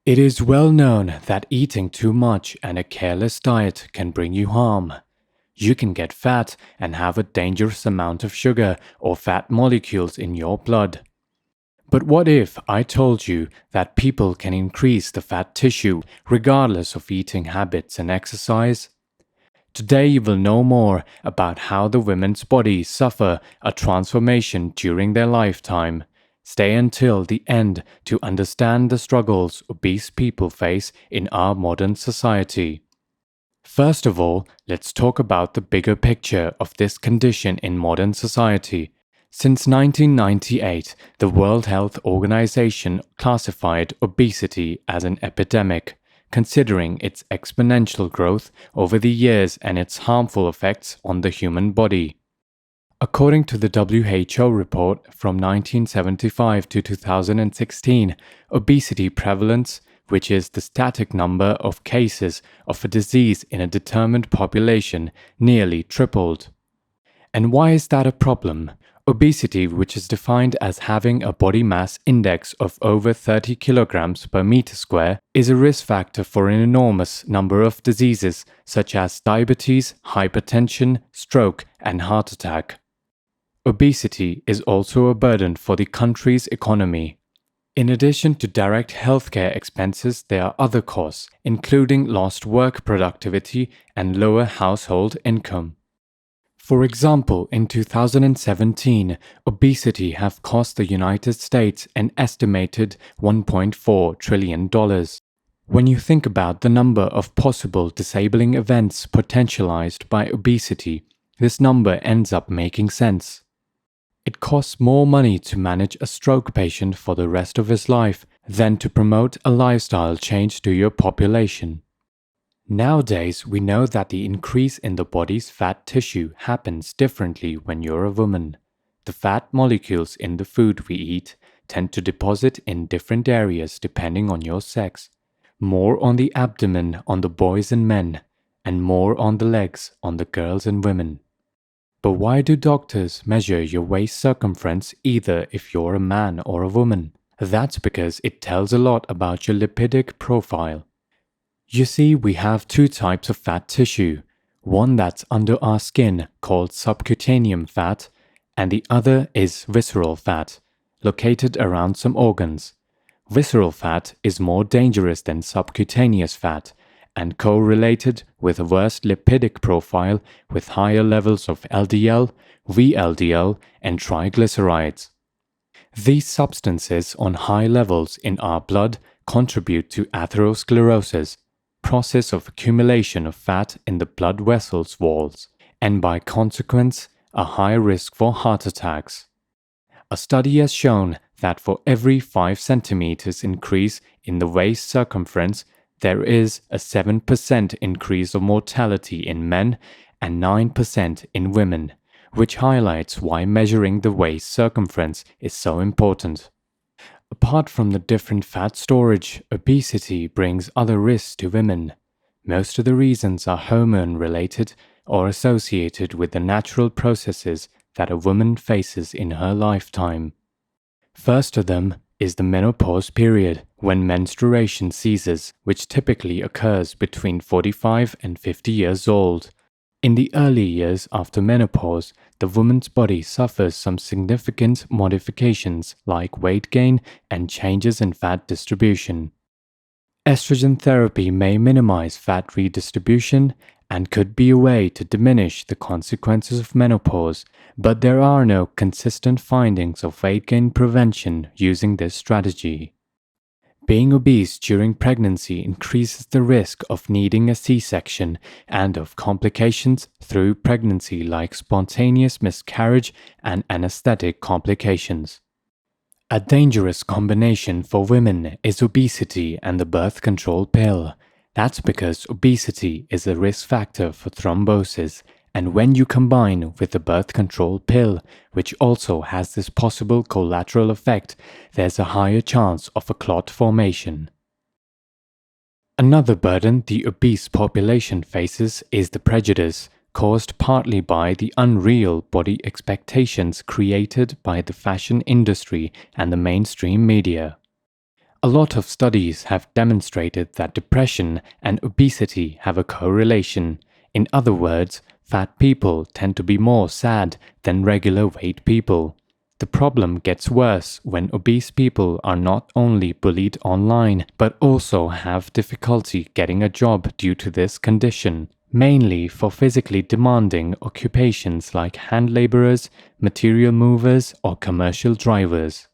It is well known that eating too much and a careless diet can bring you harm. You can get fat and have a dangerous amount of sugar or fat molecules in your blood. But what if I told you that people can increase the fat tissue regardless of eating habits and exercise? Today you will know more about how the women's bodies suffer a transformation during their lifetime. Stay until the end to understand the struggles obese people face in our modern society. First of all, let's talk about the bigger picture of this condition in modern society. Since 1998, the World Health Organization classified obesity as an epidemic, considering its exponential growth over the years and its harmful effects on the human body. According to the WHO report from 1975 to 2016, obesity prevalence, which is the static number of cases of a disease in a determined population, nearly tripled. And why is that a problem? Obesity, which is defined as having a body mass index of over 30 kilograms per meter square, is a risk factor for an enormous number of diseases such as diabetes, hypertension, stroke, and heart attack. Obesity is also a burden for the country's economy. In addition to direct healthcare expenses, there are other costs, including lost work productivity and lower household income. For example, in 2017, obesity have cost the United States an estimated $1.4 trillion. When you think about the number of possible disabling events potentialized by obesity, this number ends up making sense. It costs more money to manage a stroke patient for the rest of his life than to promote a lifestyle change to your population. Nowadays, we know that the increase in the body's fat tissue happens differently when you're a woman. The fat molecules in the food we eat tend to deposit in different areas depending on your sex. More on the abdomen on the boys and men, and more on the legs on the girls and women. But why do doctors measure your waist circumference either if you're a man or a woman? That's because it tells a lot about your lipidic profile. You see, we have two types of fat tissue, one that's under our skin called subcutaneous fat, and the other is visceral fat, located around some organs. Visceral fat is more dangerous than subcutaneous fat, and correlated with a worse lipidic profile with higher levels of LDL, VLDL, and triglycerides. These substances on high levels in our blood contribute to atherosclerosis, process of accumulation of fat in the blood vessels walls, and by consequence, a high risk for heart attacks. A study has shown that for every 5 centimeters increase in the waist circumference, there is a 7% increase of mortality in men and 9% in women, which highlights why measuring the waist circumference is so important. Apart from the different fat storage, obesity brings other risks to women. Most of the reasons are hormone-related or associated with the natural processes that a woman faces in her lifetime. First of them is the menopause period, when menstruation ceases, which typically occurs between 45 and 50 years old. In the early years after menopause, the woman's body suffers some significant modifications like weight gain and changes in fat distribution. Estrogen therapy may minimize fat redistribution and could be a way to diminish the consequences of menopause, but there are no consistent findings of weight gain prevention using this strategy. Being obese during pregnancy increases the risk of needing a C-section and of complications through pregnancy like spontaneous miscarriage and anesthetic complications. A dangerous combination for women is obesity and the birth control pill. That's because obesity is a risk factor for thrombosis, and when you combine with the birth control pill, which also has this possible collateral effect, there's a higher chance of a clot formation. Another burden the obese population faces is the prejudice, caused partly by the unreal body expectations created by the fashion industry and the mainstream media. A lot of studies have demonstrated that depression and obesity have a correlation. In other words, fat people tend to be more sad than regular weight people. The problem gets worse when obese people are not only bullied online, but also have difficulty getting a job due to this condition, mainly for physically demanding occupations like hand laborers, material movers, or commercial drivers.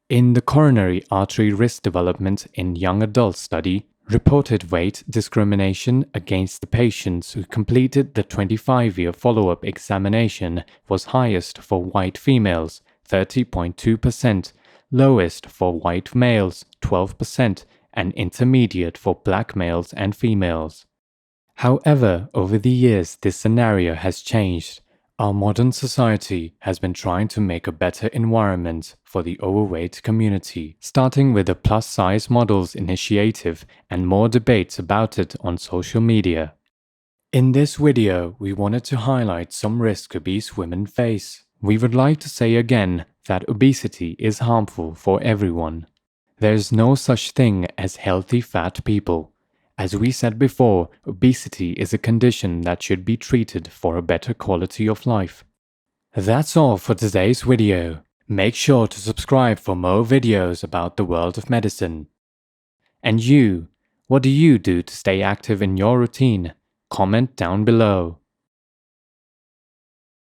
In the coronary artery risk development in young adults study, reported weight discrimination against the patients who completed the 25-year follow-up examination was highest for white females, 30.2%, lowest for white males, 12%, and intermediate for black males and females. However, over the years, this scenario has changed. Our modern society has been trying to make a better environment for the overweight community, starting with the plus-size models initiative and more debates about it on social media. In this video, we wanted to highlight some risks obese women face. We would like to say again that obesity is harmful for everyone. There is no such thing as healthy fat people. As we said before, obesity is a condition that should be treated for a better quality of life. That's all for today's video. Make sure to subscribe for more videos about the world of medicine. And you, what do you do to stay active in your routine? Comment down below.